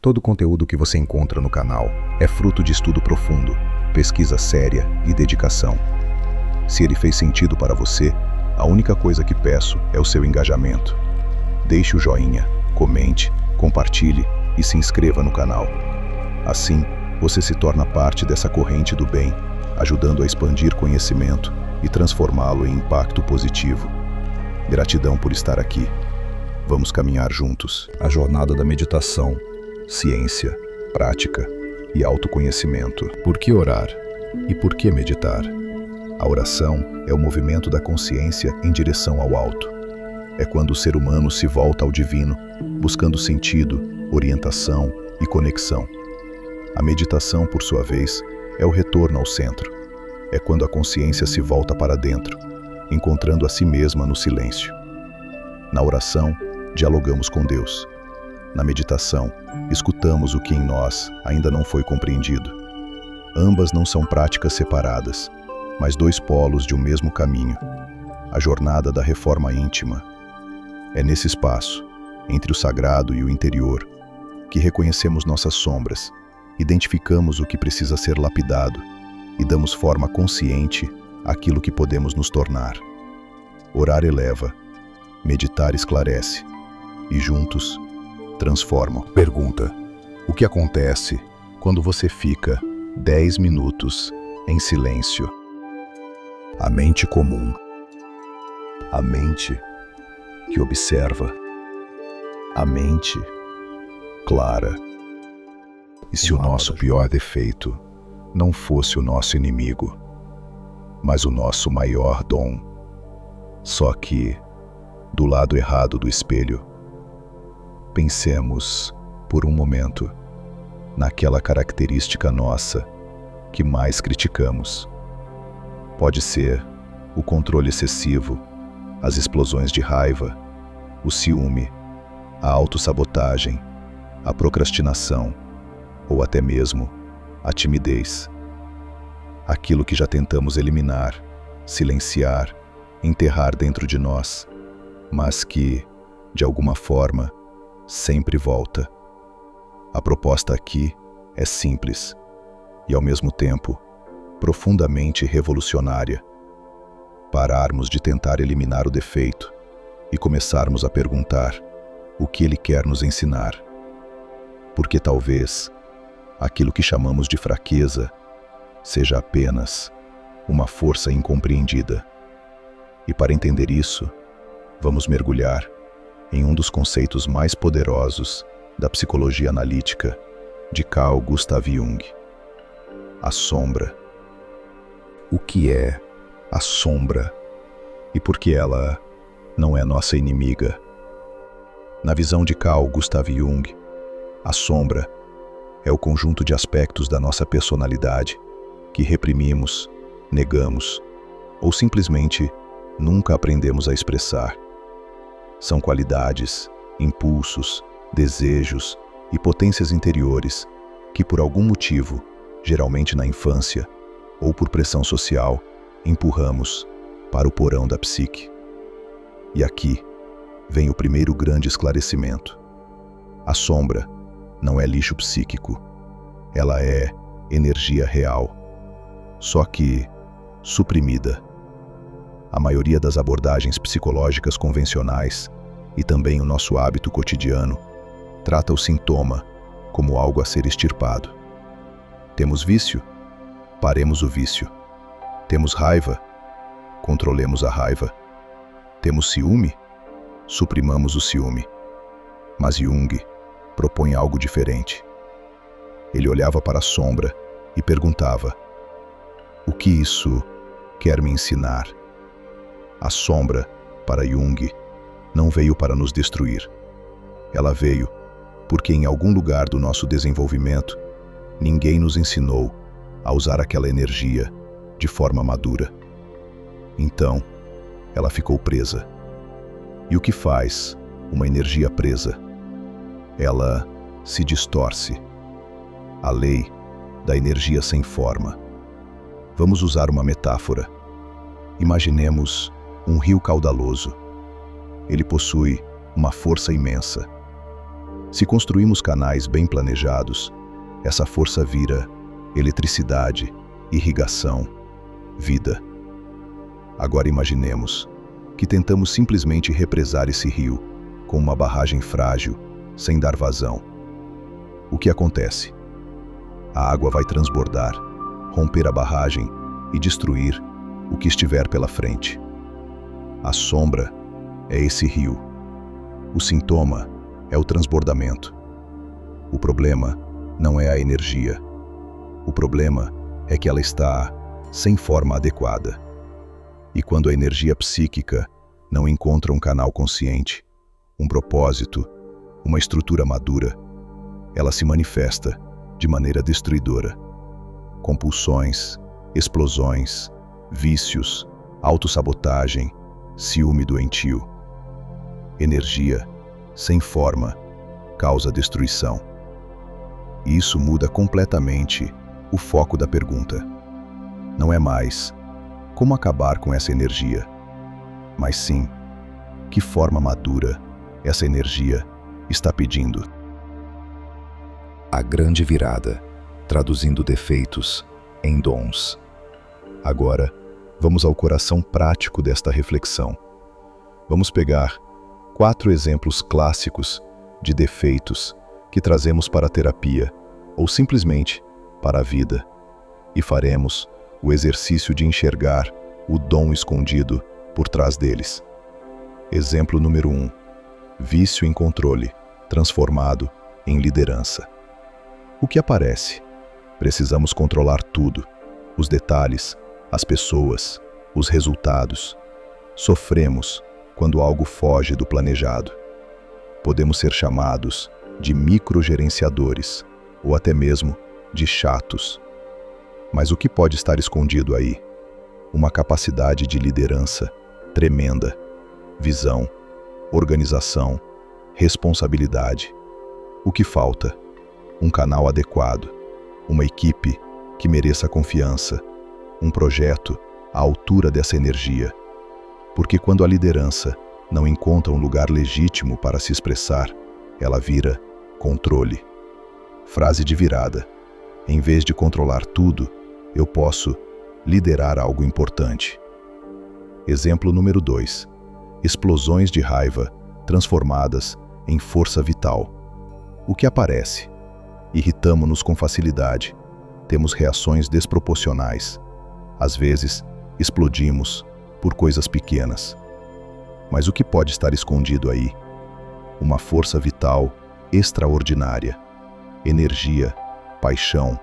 Todo o conteúdo que você encontra no canal é fruto de estudo profundo, pesquisa séria e dedicação. Se ele fez sentido para você, a única coisa que peço é o seu engajamento. Deixe o joinha, comente, compartilhe e se inscreva no canal. Assim, você se torna parte dessa corrente do bem, ajudando a expandir conhecimento e transformá-lo em impacto positivo. Gratidão por estar aqui. Vamos caminhar juntos. A jornada da meditação, ciência, prática e autoconhecimento. Por que orar? E por que meditar? A oração é o movimento da consciência em direção ao alto. É quando o ser humano se volta ao divino, buscando sentido, orientação e conexão. A meditação, por sua vez, é o retorno ao centro. É quando a consciência se volta para dentro, encontrando a si mesma no silêncio. Na oração, dialogamos com Deus. Na meditação, escutamos o que em nós ainda não foi compreendido. Ambas não são práticas separadas, mas dois polos de um mesmo caminho, a jornada da reforma íntima. É nesse espaço, entre o sagrado e o interior, que reconhecemos nossas sombras, identificamos o que precisa ser lapidado e damos forma consciente àquilo que podemos nos tornar. Orar eleva, meditar esclarece, e juntos transformam. Pergunta: o que acontece quando você fica 10 minutos em silêncio? A mente comum, a mente que observa, a mente clara. E se o nosso pior defeito não fosse o nosso inimigo, mas o nosso maior dom? Só que, do lado errado do espelho, pensemos, por um momento, naquela característica nossa que mais criticamos. Pode ser o controle excessivo, as explosões de raiva, o ciúme, a autossabotagem, a procrastinação ou até mesmo a timidez. Aquilo que já tentamos eliminar, silenciar, enterrar dentro de nós, mas que, de alguma forma, sempre volta. A proposta aqui é simples e, ao mesmo tempo, profundamente revolucionária. Pararmos de tentar eliminar o defeito e começarmos a perguntar o que ele quer nos ensinar. Porque talvez aquilo que chamamos de fraqueza seja apenas uma força incompreendida. E para entender isso, vamos mergulhar em um dos conceitos mais poderosos da psicologia analítica de Carl Gustav Jung: a sombra. O que é a sombra e por que ela não é nossa inimiga? Na visão de Carl Gustav Jung, a sombra é o conjunto de aspectos da nossa personalidade que reprimimos, negamos ou simplesmente nunca aprendemos a expressar. São qualidades, impulsos, desejos e potências interiores que, por algum motivo, geralmente na infância ou por pressão social, empurramos para o porão da psique. E aqui vem o primeiro grande esclarecimento. A sombra não é lixo psíquico. Ela é energia real, só que suprimida. A maioria das abordagens psicológicas convencionais e também o nosso hábito cotidiano trata o sintoma como algo a ser extirpado. Temos vício? Paremos o vício. Temos raiva? Controlemos a raiva. Temos ciúme? Suprimamos o ciúme. Mas Jung propõe algo diferente. Ele olhava para a sombra e perguntava: o que isso quer me ensinar? A sombra, para Jung, não veio para nos destruir. Ela veio porque em algum lugar do nosso desenvolvimento, ninguém nos ensinou a usar aquela energia de forma madura. Então, ela ficou presa. E o que faz uma energia presa? Ela se distorce. A lei da energia sem forma. Vamos usar uma metáfora. Imaginemos um rio caudaloso. Ele possui uma força imensa. Se construímos canais bem planejados, essa força vira eletricidade, irrigação, vida. Agora imaginemos que tentamos simplesmente represar esse rio com uma barragem frágil, sem dar vazão. O que acontece? A água vai transbordar, romper a barragem e destruir o que estiver pela frente. A sombra é esse rio. O sintoma é o transbordamento. O problema não é a energia. O problema é que ela está sem forma adequada. E quando a energia psíquica não encontra um canal consciente, um propósito, uma estrutura madura, ela se manifesta de maneira destruidora. Compulsões, explosões, vícios, autossabotagem, ciúme doentio. Energia sem forma causa destruição. E isso muda completamente o foco da pergunta. Não é mais como acabar com essa energia, mas sim que forma madura essa energia está pedindo. A grande virada, traduzindo defeitos em dons. Agora, vamos ao coração prático desta reflexão. Vamos pegar 4 exemplos clássicos de defeitos que trazemos para a terapia ou simplesmente para a vida, e faremos o exercício de enxergar o dom escondido por trás deles. Exemplo número 1. Vício em controle, transformado em liderança. O que aparece? Precisamos controlar tudo, os detalhes, as pessoas, os resultados. Sofremos quando algo foge do planejado. Podemos ser chamados de microgerenciadores ou até mesmo de chatos. Mas o que pode estar escondido aí? Uma capacidade de liderança tremenda, visão, organização, responsabilidade. O que falta? Um canal adequado, uma equipe que mereça confiança, um projeto à altura dessa energia. Porque quando a liderança não encontra um lugar legítimo para se expressar, ela vira controle. Frase de virada. Em vez de controlar tudo, eu posso liderar algo importante. Exemplo número 2. Explosões de raiva transformadas em força vital. O que aparece? Irritamo-nos com facilidade. Temos reações desproporcionais. Às vezes, explodimos por coisas pequenas. Mas o que pode estar escondido aí? Uma força vital extraordinária. Energia, paixão,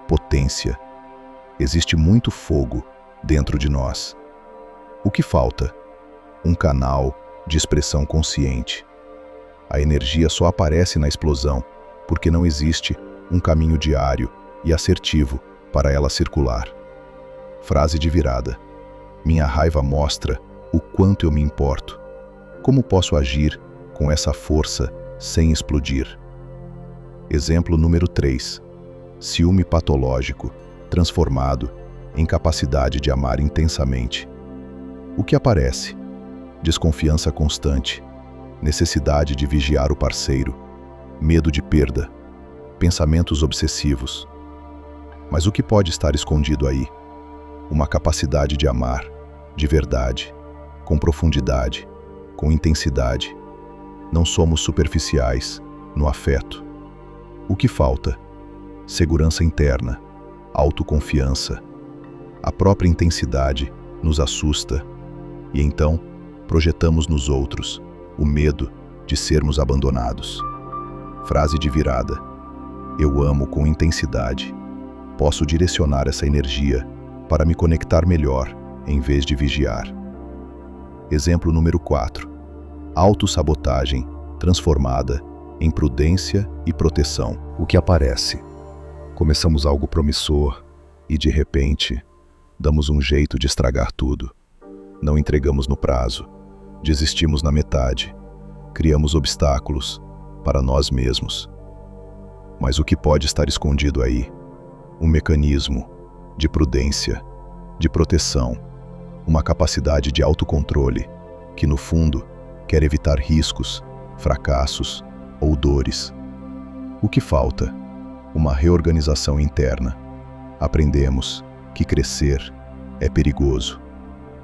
potência. Existe muito fogo dentro de nós. O que falta? Um canal de expressão consciente. A energia só aparece na explosão porque não existe um caminho diário e assertivo para ela circular. Frase de virada. Minha raiva mostra o quanto eu me importo. Como posso agir com essa força sem explodir? Exemplo número 3. Ciúme patológico, transformado em capacidade de amar intensamente. O que aparece? Desconfiança constante, necessidade de vigiar o parceiro, medo de perda, pensamentos obsessivos. Mas o que pode estar escondido aí? Uma capacidade de amar, de verdade, com profundidade, com intensidade. Não somos superficiais no afeto. O que falta? Segurança interna, autoconfiança. A própria intensidade nos assusta e então projetamos nos outros o medo de sermos abandonados. Frase de virada. Eu amo com intensidade. Posso direcionar essa energia para me conectar melhor em vez de vigiar. Exemplo número 4. Autossabotagem transformada em prudência e proteção. O que aparece? Começamos algo promissor e, de repente, damos um jeito de estragar tudo. Não entregamos no prazo, desistimos na metade, criamos obstáculos para nós mesmos. Mas o que pode estar escondido aí? Um mecanismo de prudência, de proteção, uma capacidade de autocontrole que, no fundo, quer evitar riscos, fracassos ou dores. O que falta? Uma reorganização interna. Aprendemos que crescer é perigoso,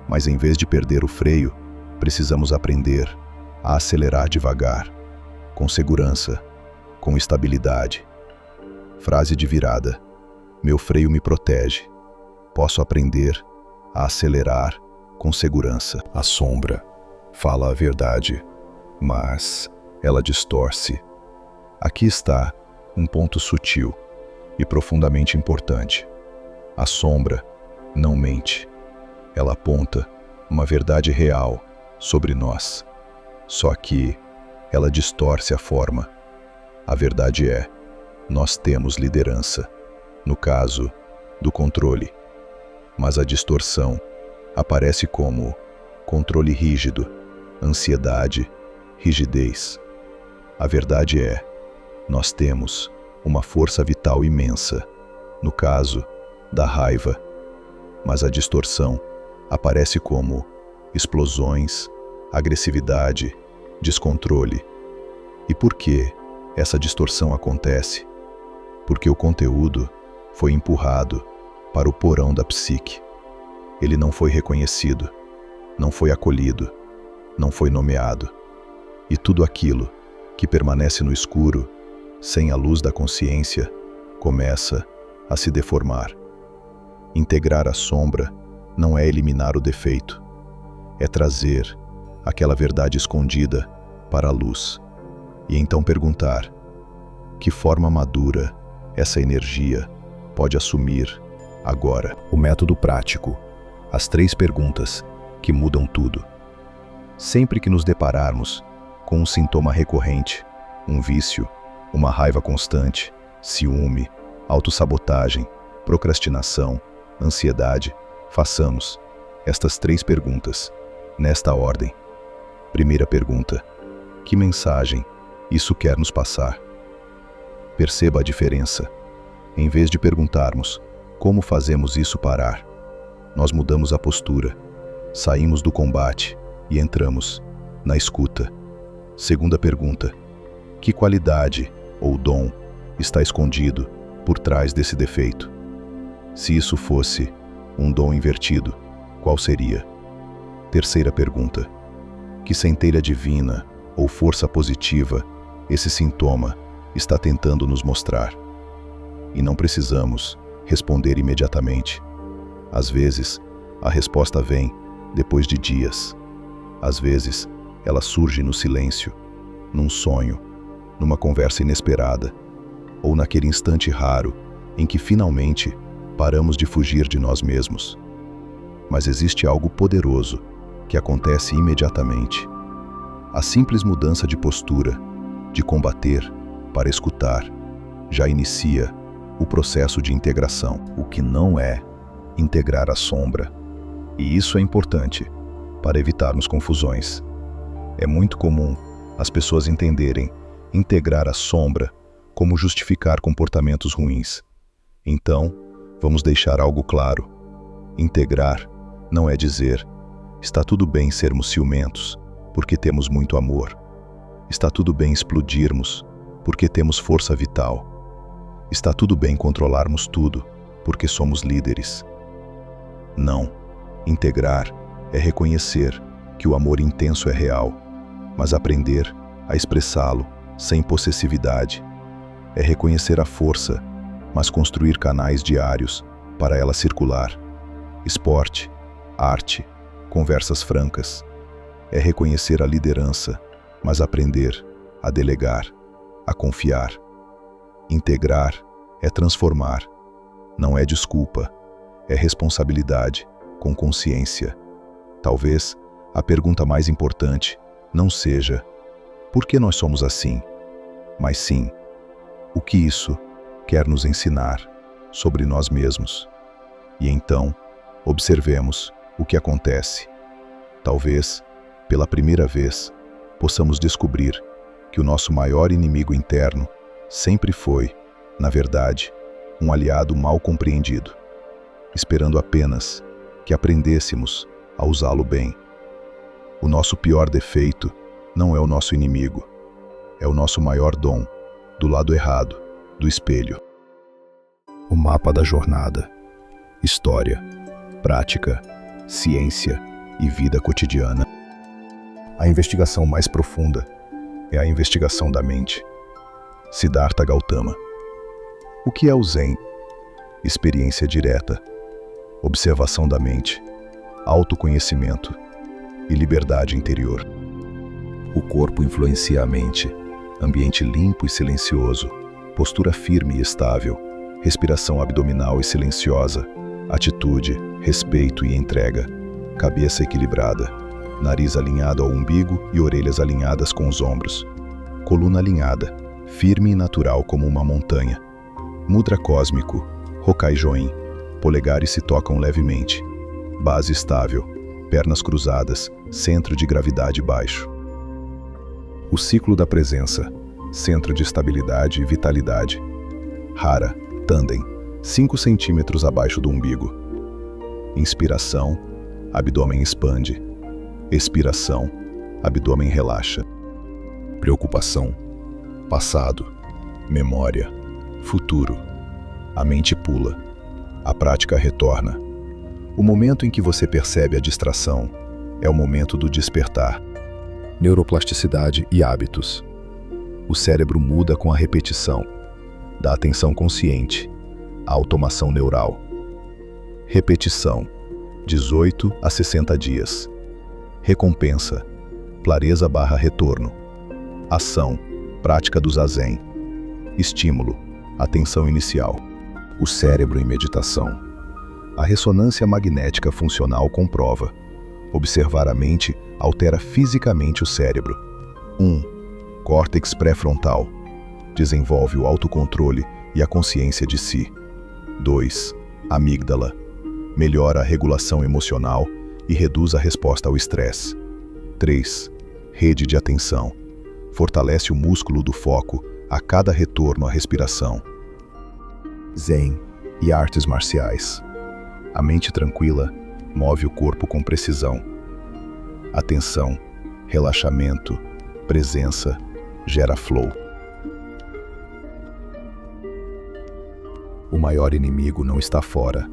mas em vez de perder o freio, precisamos aprender a acelerar devagar, com segurança, com estabilidade. Frase de virada: meu freio me protege. Posso aprender a acelerar com segurança. A sombra fala a verdade, mas ela distorce. Aqui está um ponto sutil e profundamente importante. A sombra não mente. Ela aponta uma verdade real sobre nós. Só que ela distorce a forma. A verdade é: nós temos liderança, no caso do controle. Mas a distorção aparece como controle rígido, ansiedade, rigidez. A verdade é: nós temos uma força vital imensa, no caso da raiva. Mas a distorção aparece como explosões, agressividade, descontrole. E por que essa distorção acontece? Porque o conteúdo foi empurrado para o porão da psique. Ele não foi reconhecido, não foi acolhido, não foi nomeado. E tudo aquilo que permanece no escuro, sem a luz da consciência, começa a se deformar. Integrar a sombra não é eliminar o defeito, é trazer aquela verdade escondida para a luz. E então perguntar: que forma madura essa energia pode assumir agora? O método prático. As 3 perguntas que mudam tudo. Sempre que nos depararmos com um sintoma recorrente, um vício, uma raiva constante, ciúme, autossabotagem, procrastinação, ansiedade, façamos estas 3 perguntas, nesta ordem. Primeira pergunta: que mensagem isso quer nos passar? Perceba a diferença. Em vez de perguntarmos como fazemos isso parar, nós mudamos a postura, saímos do combate e entramos na escuta. Segunda pergunta: que qualidade ou dom está escondido por trás desse defeito? Se isso fosse um dom invertido, qual seria? Terceira pergunta: que centelha divina ou força positiva esse sintoma está tentando nos mostrar? E não precisamos responder imediatamente. Às vezes, a resposta vem depois de dias. Às vezes, ela surge no silêncio, num sonho, numa conversa inesperada, ou naquele instante raro em que finalmente paramos de fugir de nós mesmos. Mas existe algo poderoso que acontece imediatamente. A simples mudança de postura, de combater para escutar, já inicia o processo de integração. O que não é integrar a sombra. E isso é importante para evitarmos confusões. É muito comum as pessoas entenderem integrar a sombra como justificar comportamentos ruins. Então, vamos deixar algo claro. Integrar não é dizer: está tudo bem sermos ciumentos, porque temos muito amor. Está tudo bem explodirmos, porque temos força vital. Está tudo bem controlarmos tudo, porque somos líderes. Não. Integrar é reconhecer que o amor intenso é real, mas aprender a expressá-lo sem possessividade. É reconhecer a força, mas construir canais diários para ela circular. Esporte, arte, conversas francas. É reconhecer a liderança, mas aprender a delegar, a confiar. Integrar é transformar. Não é desculpa, é responsabilidade, com consciência. Talvez a pergunta mais importante não seja: por que nós somos assim? Mas sim: o que isso quer nos ensinar sobre nós mesmos? E então, observemos o que acontece. Talvez, pela primeira vez, possamos descobrir que o nosso maior inimigo interno sempre foi, na verdade, um aliado mal compreendido, esperando apenas que aprendêssemos a usá-lo bem. O nosso pior defeito não é o nosso inimigo, é o nosso maior dom, do lado errado, do espelho. O mapa da jornada. História, prática, ciência e vida cotidiana. A investigação mais profunda é a investigação da mente. Siddhartha Gautama. O que é o Zen? Experiência direta, observação da mente, autoconhecimento e liberdade interior. O corpo influencia a mente, ambiente limpo e silencioso, postura firme e estável, respiração abdominal e silenciosa, atitude, respeito e entrega, cabeça equilibrada, nariz alinhado ao umbigo e orelhas alinhadas com os ombros, coluna alinhada, firme e natural como uma montanha, mudra cósmico, Hokai-join, polegares se tocam levemente, base estável, pernas cruzadas, centro de gravidade baixo. O ciclo da presença, centro de estabilidade e vitalidade. Hara, tandem, 5 centímetros abaixo do umbigo. Inspiração, abdômen expande. Expiração, abdômen relaxa. Preocupação, passado, memória, futuro. A mente pula, a prática retorna. O momento em que você percebe a distração é o momento do despertar. Neuroplasticidade e hábitos. O cérebro muda com a repetição, da atenção consciente, à automação neural. Repetição, 18 a 60 dias. Recompensa, clareza/retorno. Ação, prática do zazen. Estímulo, atenção inicial. O cérebro em meditação. A ressonância magnética funcional comprova. Observar a mente altera fisicamente o cérebro. 1. Córtex pré-frontal. Desenvolve o autocontrole e a consciência de si. 2. Amígdala. Melhora a regulação emocional e reduz a resposta ao estresse. 3. Rede de atenção. Fortalece o músculo do foco a cada retorno à respiração. Zen e artes marciais. A mente tranquila move o corpo com precisão. Atenção, relaxamento, presença, gera flow. O maior inimigo não está fora.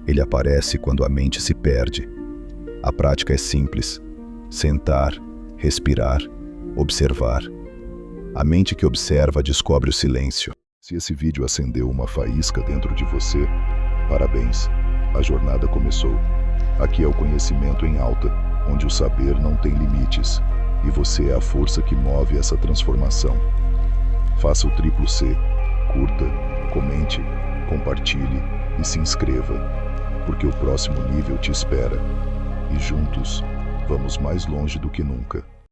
Ele aparece quando a mente se perde. A prática é simples. Sentar, respirar, observar. A mente que observa descobre o silêncio. Se esse vídeo acendeu uma faísca dentro de você, parabéns, a jornada começou. Aqui é o conhecimento em alta, onde o saber não tem limites, e você é a força que move essa transformação. Faça o triplo C, curta, comente, compartilhe e se inscreva, porque o próximo nível te espera. E juntos, vamos mais longe do que nunca.